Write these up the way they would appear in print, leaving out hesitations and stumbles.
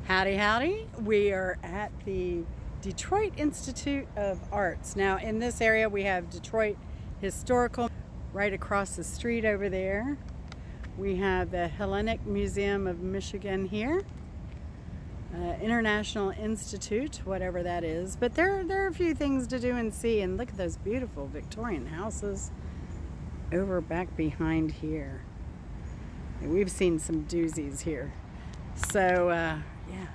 Howdy, howdy. We are at the Detroit Institute of Arts. Now, in this area, we have Detroit Historical right across the street over there. We have the Hellenic Museum of Michigan here, International Institute, whatever that is. But there are a few things to do and see. And look at those beautiful Victorian houses over back behind here. And we've seen some doozies here. So, yeah,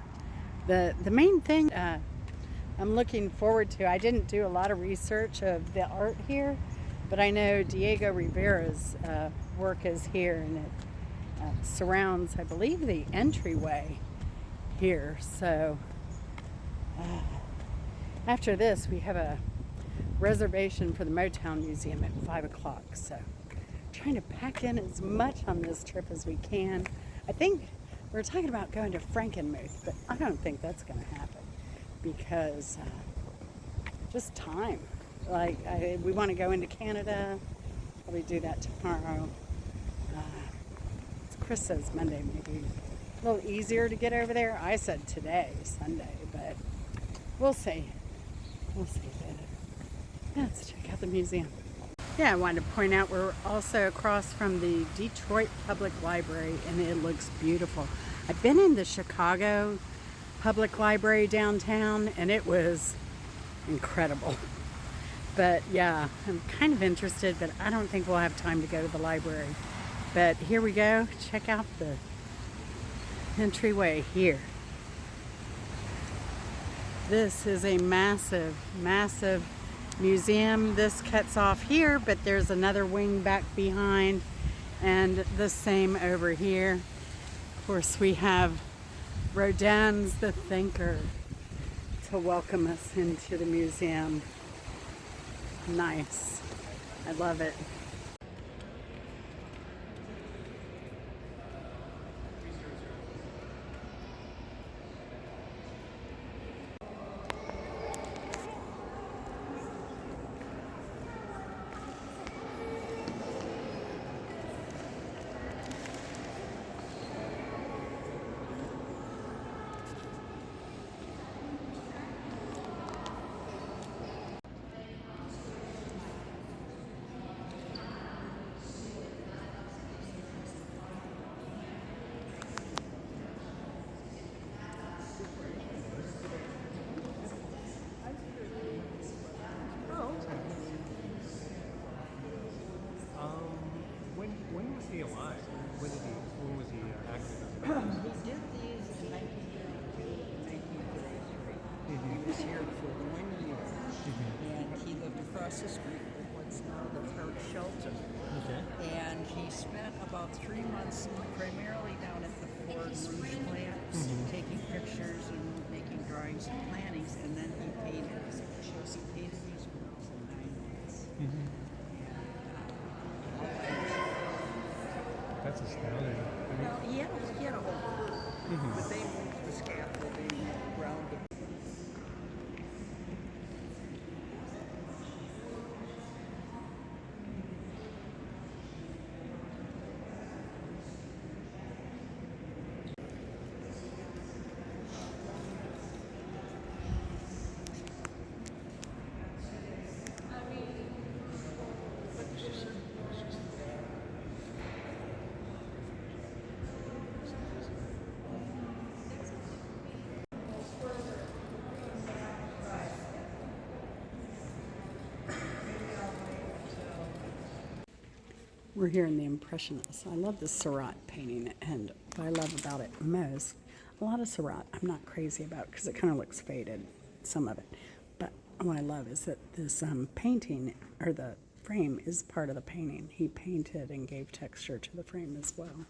the main thing I'm looking forward to, I didn't do a lot of research of the art here, but I know Diego Rivera's work is here, and it surrounds, I believe, the entryway here. So after this, we have a reservation for the Motown Museum at 5 o'clock. So trying to pack in as much on this trip as we can. I think we're talking about going to Frankenmuth, but I don't think that's going to happen because just time. Like, we want to go into Canada. Probably do that tomorrow. Chris says Monday maybe a little easier to get over there. I said today, Sunday, but we'll see. We'll see. Let's check out the museum. Yeah, I wanted to point out we're also across from the Detroit Public Library, and it looks beautiful. I've been in the Chicago Public Library downtown, and it was incredible. But yeah, I'm kind of interested, but I don't think we'll have time to go to the library. But here we go. Check out the entryway here. This is a massive, massive museum. This cuts off here, but there's another wing back behind, and the same over here. Of course, we have Rodin's The Thinker to welcome us into the museum. Nice. I love it. When was he alive? When was he active? He did these in 1932 and 1933. He was here for 1 year, and he lived across the street from what's now the Throat Shelter. Okay. And he spent about 3 months primarily down at the Ford Rouge plants, taking pictures and making drawings and plannings, and then he painted. He painted these rooms in 9 months. That's astounding. Well, he had a whole crew, but they moved the scaffolding around the We're here in the Impressionists. I love the Seurat painting, and what I love about it most, a lot of Seurat I'm not crazy about because it kind of looks faded, some of it. But what I love is that this painting, or the frame, is part of the painting. He painted and gave texture to the frame as well.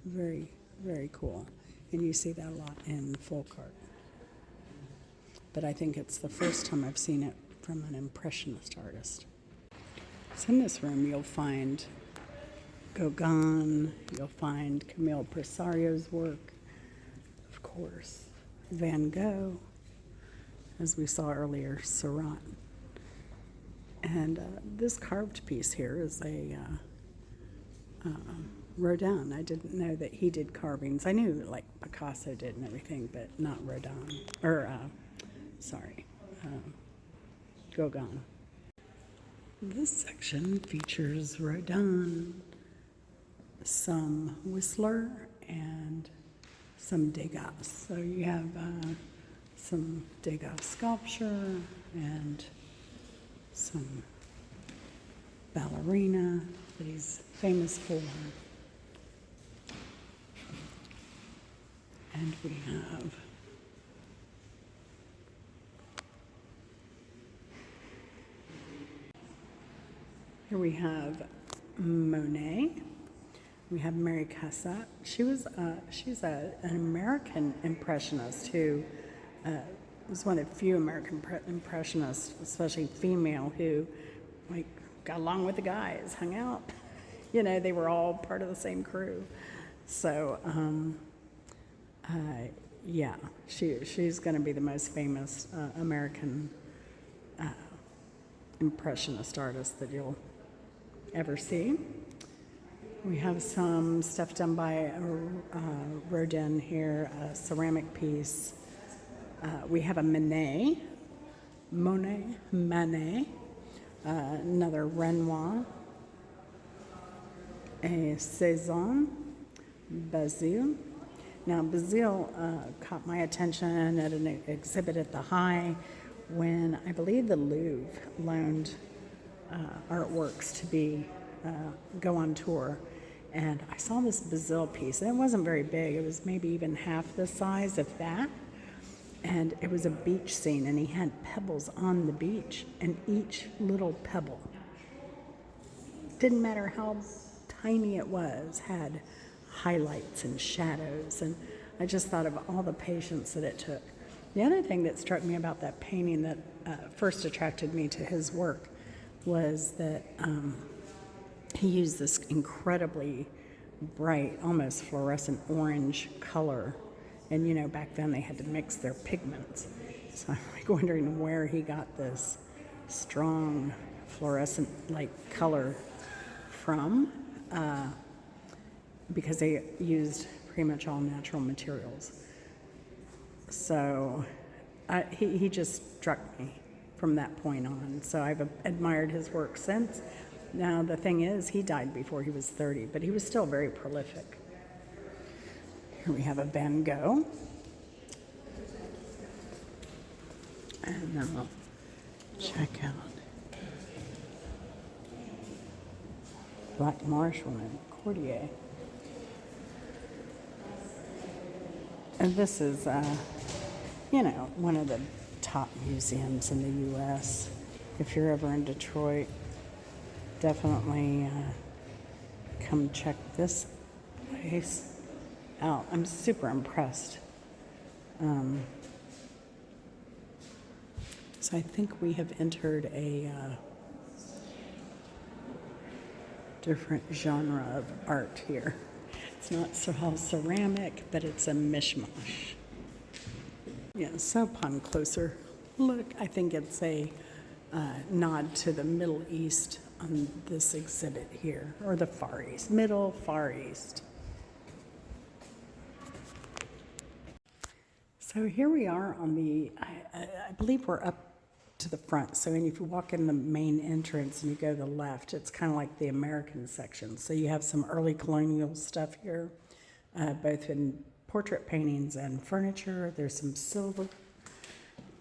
Very, very cool. And you see that a lot in folk art. But I think it's the first time I've seen it from an Impressionist artist. So in this room, you'll find Gauguin, you'll find Camille Pissarro's work, of course, Van Gogh, as we saw earlier, Seurat. And this carved piece here is a Rodin. I didn't know that he did carvings. I knew like Picasso did and everything, but not Rodin. Or, sorry, Gauguin. This section features Rodin, some Whistler, and some Degas. So you have some Degas sculpture and some ballerina that he's famous for. And we have here we have Monet. We have Mary Cassatt. She's an American impressionist who was one of the few American impressionists, especially female, who like got along with the guys, hung out. You know, they were all part of the same crew. So, yeah, she's going to be the most famous American impressionist artist that you'll ever see. We have some stuff done by Rodin here, a ceramic piece. We have a Manet, another Renoir, a Cezanne, Basile. Now, Basile caught my attention at an exhibit at the High when I believe the Louvre loaned artworks to go on tour. And I saw this Basile piece, and it wasn't very big. It was maybe even half the size of that. And it was a beach scene, and he had pebbles on the beach, and each little pebble, didn't matter how tiny it was, had highlights and shadows. And I just thought of all the patience that it took. The other thing that struck me about that painting that first attracted me to his work was that he used this incredibly bright, almost fluorescent orange color. And you know, back then they had to mix their pigments. So I'm like wondering where he got this strong fluorescent like color from, because they used pretty much all natural materials. So he just struck me from that point on. So I've admired his work since. Now, the thing is, he died before he was 30, but he was still very prolific. Here we have a Van Gogh. And then we'll check out Black Marshwoman, Cordier. And this is, you know, one of the top museums in the U.S. If you're ever in Detroit, definitely come check this place out. I'm super impressed. So I think we have entered a different genre of art here. It's not all ceramic, but it's a mishmash. Yeah, so upon closer look, I think it's a nod to the Middle East on this exhibit here, or the Far East, Middle Far East. So here we are on the, I believe we're up to the front. So if you walk in the main entrance and you go to the left, it's kind of like the American section. So you have some early colonial stuff here, both in portrait paintings and furniture. There's some silver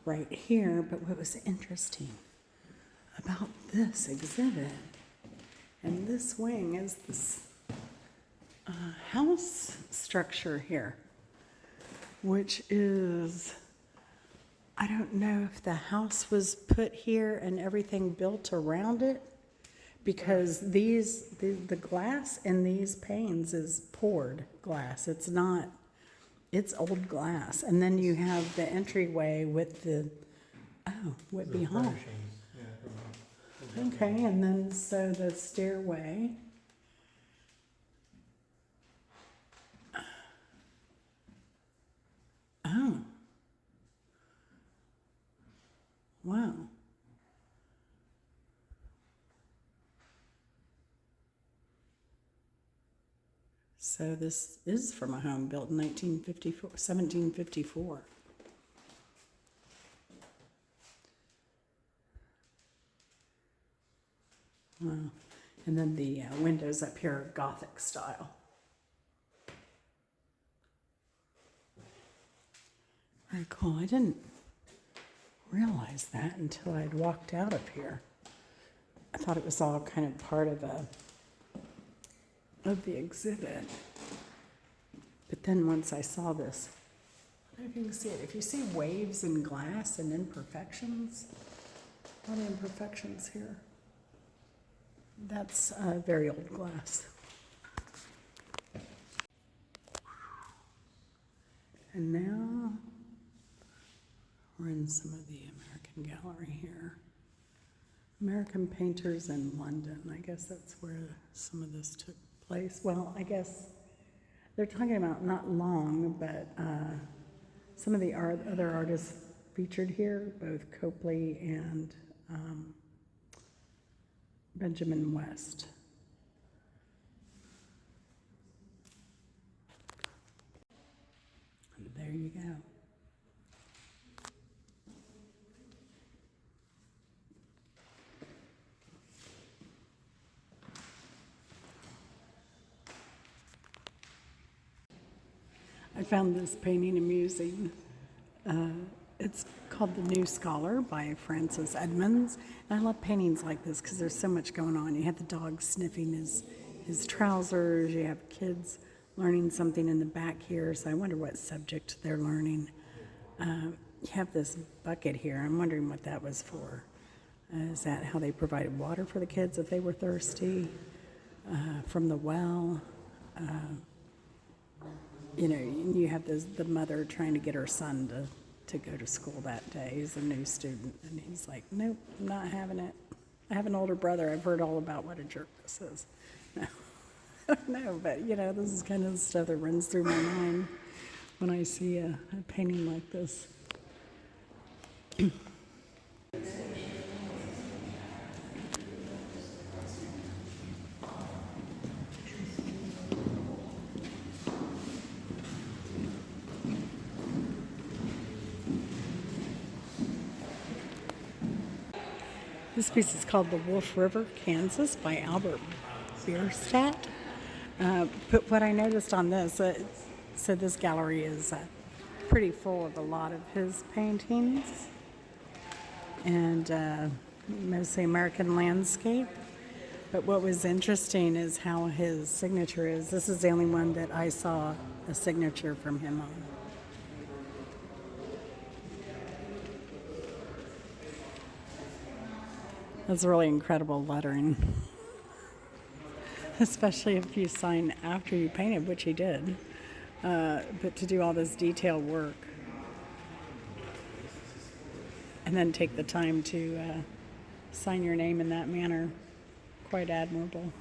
right here. But what was interesting about this exhibit and this wing is this house structure here, which is, I don't know if the house was put here and everything built around it, because the glass in these panes is poured glass. It's not, it's old glass. And then you have the entryway with what behind. Okay, and then so the stairway. Oh. Wow. So this is from a home built in 1954, 1754. Wow. And then the windows up here are Gothic style. Very cool. I didn't realize that until I'd walked out of here. I thought it was all kind of part of the exhibit. But then once I saw this, I don't know if you can see it. If you see waves in glass and imperfections, a lot of imperfections here. That's very old glass. And now we're in some of the American gallery here. American painters in London. I guess that's where some of this took place. Well, I guess they're talking about not long, but some of the other artists featured here, both Copley and Benjamin West. And there you go. I found this painting amusing. It's called The New Scholar by Francis Edmonds. And I love paintings like this because there's so much going on. You have the dog sniffing his trousers. You have kids learning something in the back here. So I wonder what subject they're learning. You have this bucket here. I'm wondering what that was for. Is that how they provided water for the kids if they were thirsty? From the well? You know, you have the mother trying to get her son to go to school that day. He's a new student, and he's like, nope, I'm not having it. I have an older brother. I've heard all about what a jerk this is. No, I don't know, but, you know, this is kind of the stuff that runs through my mind when I see a painting like this. This piece is called The Wolf River, Kansas by Albert Bierstadt. But what I noticed on this, so this gallery is pretty full of a lot of his paintings and mostly American landscape. But what was interesting is how his signature is. This is the only one that I saw a signature from him on. That's really incredible lettering, especially if you sign after you painted, which he did. But to do all this detailed work and then take the time to sign your name in that manner, quite admirable.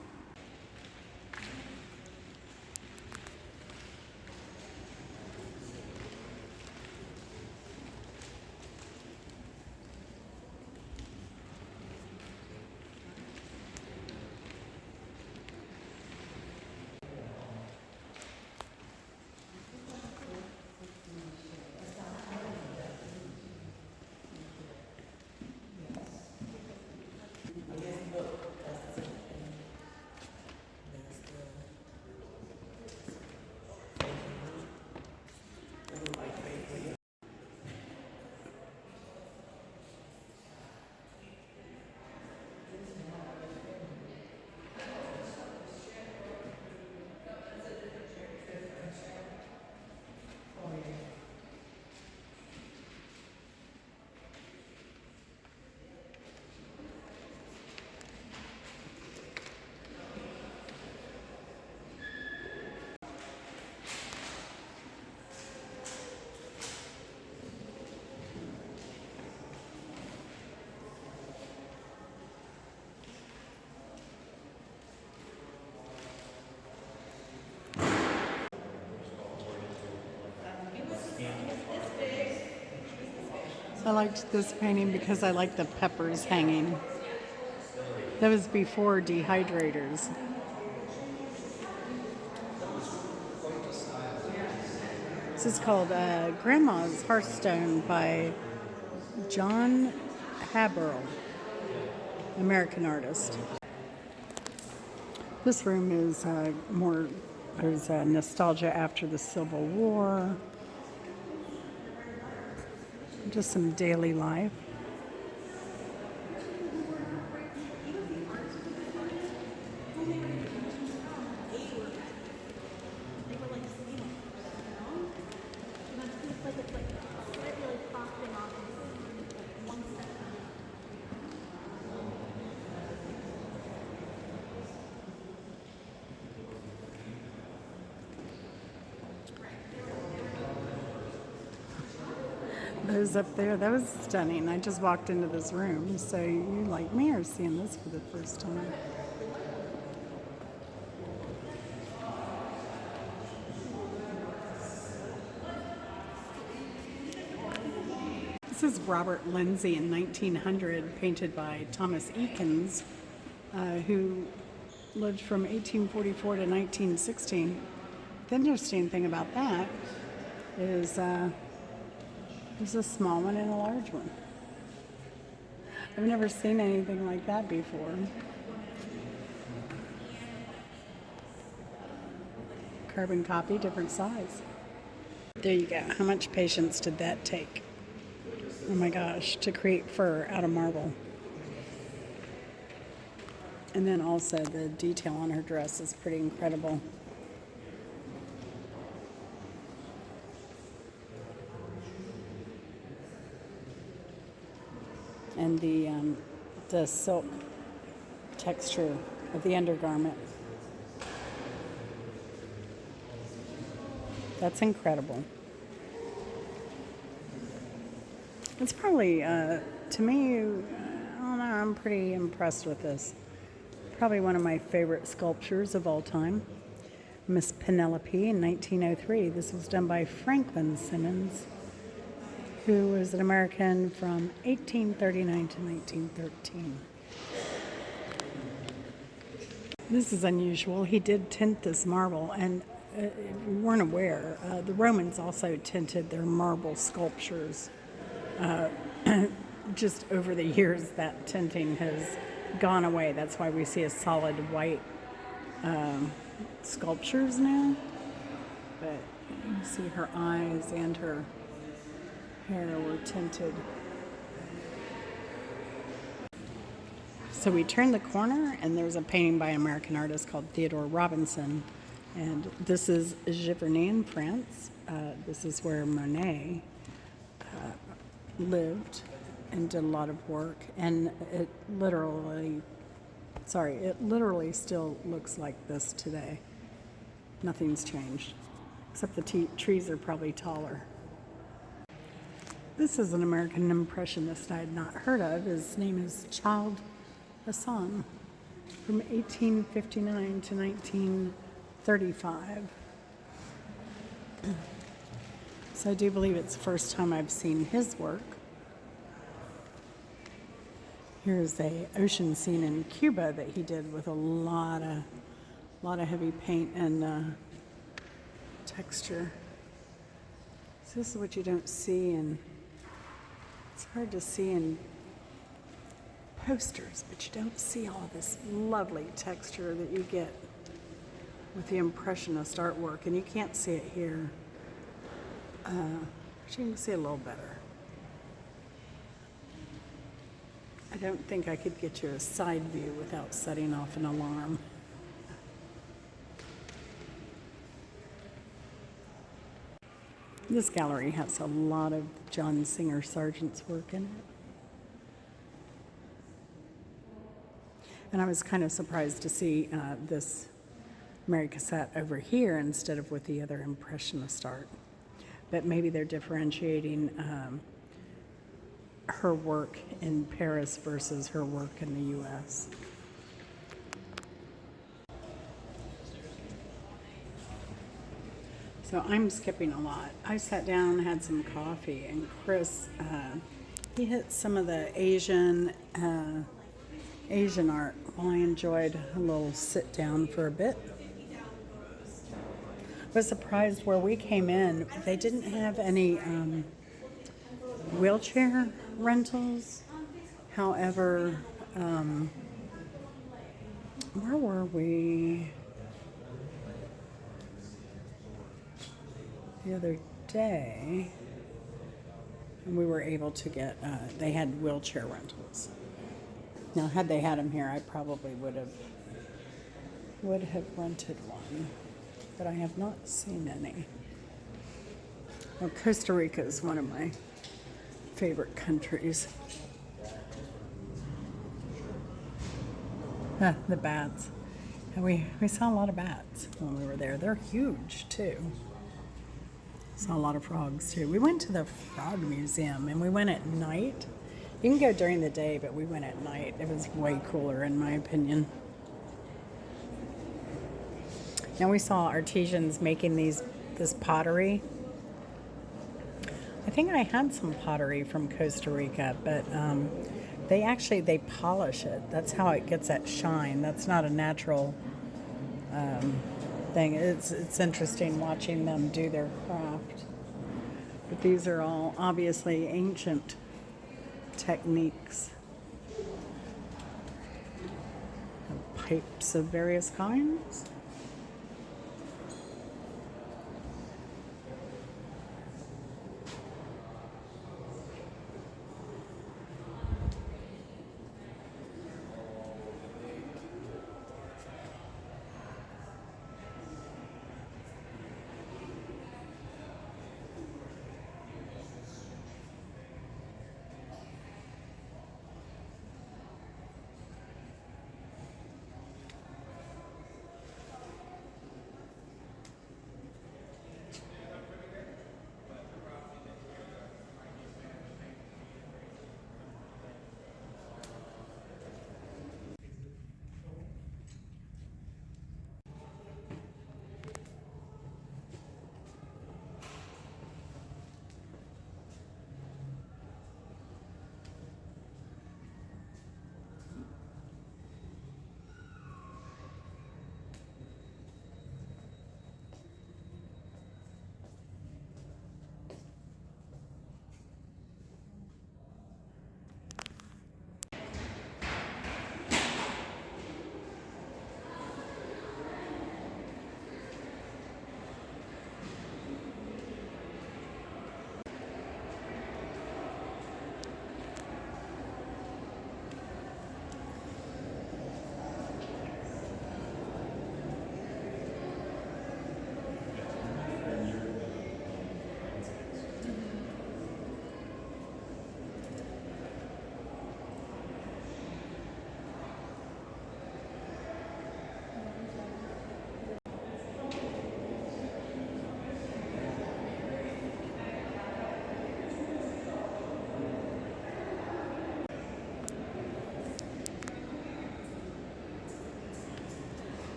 I liked this painting because I like the peppers hanging. That was before dehydrators. This is called Grandma's Hearthstone by John Haberl, American artist. This room is there's nostalgia after the Civil War, just some daily life. Those up there, that was stunning. I just walked into this room, so you, like me, are seeing this for the first time. This is Robert Lindsay in 1900, painted by Thomas Eakins, who lived from 1844 to 1916. The interesting thing about that is there's a small one and a large one. I've never seen anything like that before. Carbon copy, different size. There you go. How much patience did that take? Oh my gosh, to create fur out of marble. And then also the detail on her dress is pretty incredible. And the silk texture of the undergarment. That's incredible. It's probably, to me, I don't know, I'm pretty impressed with this. Probably one of my favorite sculptures of all time. Miss Penelope in 1903. This was done by Franklin Simmons, who was an American from 1839 to 1913. This is unusual. He did tint this marble, and if you weren't aware, the Romans also tinted their marble sculptures. Just over the years, that tinting has gone away. That's why we see a solid white sculptures now. But you see her eyes and her hair were tinted. So we turn the corner and there's a painting by an American artist called Theodore Robinson. And this is Giverny in France. This is where Monet lived and did a lot of work. And it literally still looks like this today. Nothing's changed, except the trees are probably taller. This is an American impressionist I had not heard of. His name is Child Hassan, from 1859 to 1935. So I do believe it's the first time I've seen his work. Here's a ocean scene in Cuba that he did with a lot of heavy paint and texture. So this is what you don't see, and it's hard to see in posters, but you don't see all this lovely texture that you get with the Impressionist artwork, and you can't see it here, but you can see a little better. I don't think I could get you a side view without setting off an alarm. This gallery has a lot of John Singer Sargent's work in it. And I was kind of surprised to see this Mary Cassatt over here instead of with the other Impressionist art. But maybe they're differentiating her work in Paris versus her work in the U.S. So I'm skipping a lot. I sat down, had some coffee, and Chris, he hit some of the Asian art while I enjoyed a little sit down for a bit. was surprised where we came in. They didn't have any wheelchair rentals. However, where were we the other day? And we were able to get, they had wheelchair rentals. Now, had they had them here, I probably would have rented one, but I have not seen any. Well, Costa Rica is one of my favorite countries. The bats. And we saw a lot of bats when we were there. They're huge too. Saw a lot of frogs too. We went to the frog museum and we went at night. You can go during the day, but we went at night. It was way cooler in my opinion. Now we saw artisans making this pottery. I think I had some pottery from Costa Rica, but they polish it. That's how it gets that shine. That's not a natural thing. It's interesting watching them do their craft. But these are all obviously ancient techniques. Pipes of various kinds.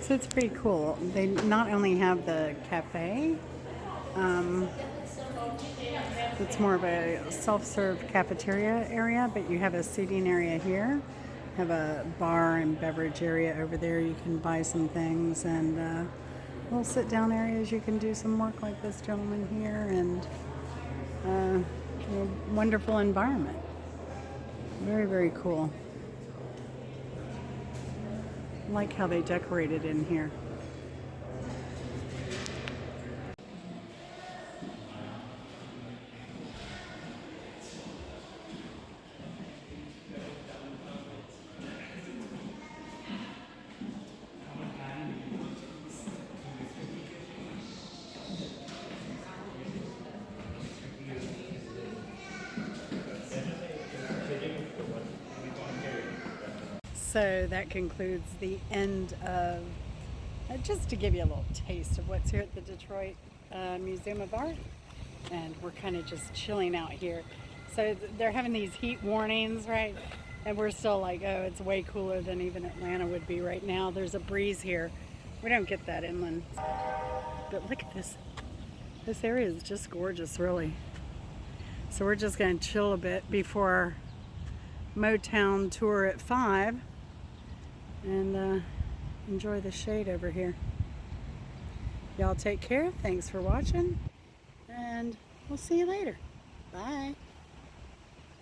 So it's pretty cool. They not only have the cafe, it's more of a self-serve cafeteria area, but you have a seating area here, have a bar and beverage area over there. You can buy some things, and little sit-down areas. You can do some work like this gentleman here, and a wonderful environment. Very, very cool. I like how they decorated in here. So that concludes the end of, just to give you a little taste of what's here at the Detroit Museum of Art. And we're kind of just chilling out here. So they're having these heat warnings, right? And we're still like, oh, it's way cooler than even Atlanta would be right now. There's a breeze here. We don't get that inland. But look at this. This area is just gorgeous, really. So we're just going to chill a bit before our Motown tour at 5 and enjoy the shade over here. Y'all take care. Thanks for watching, and we'll see you later. Bye.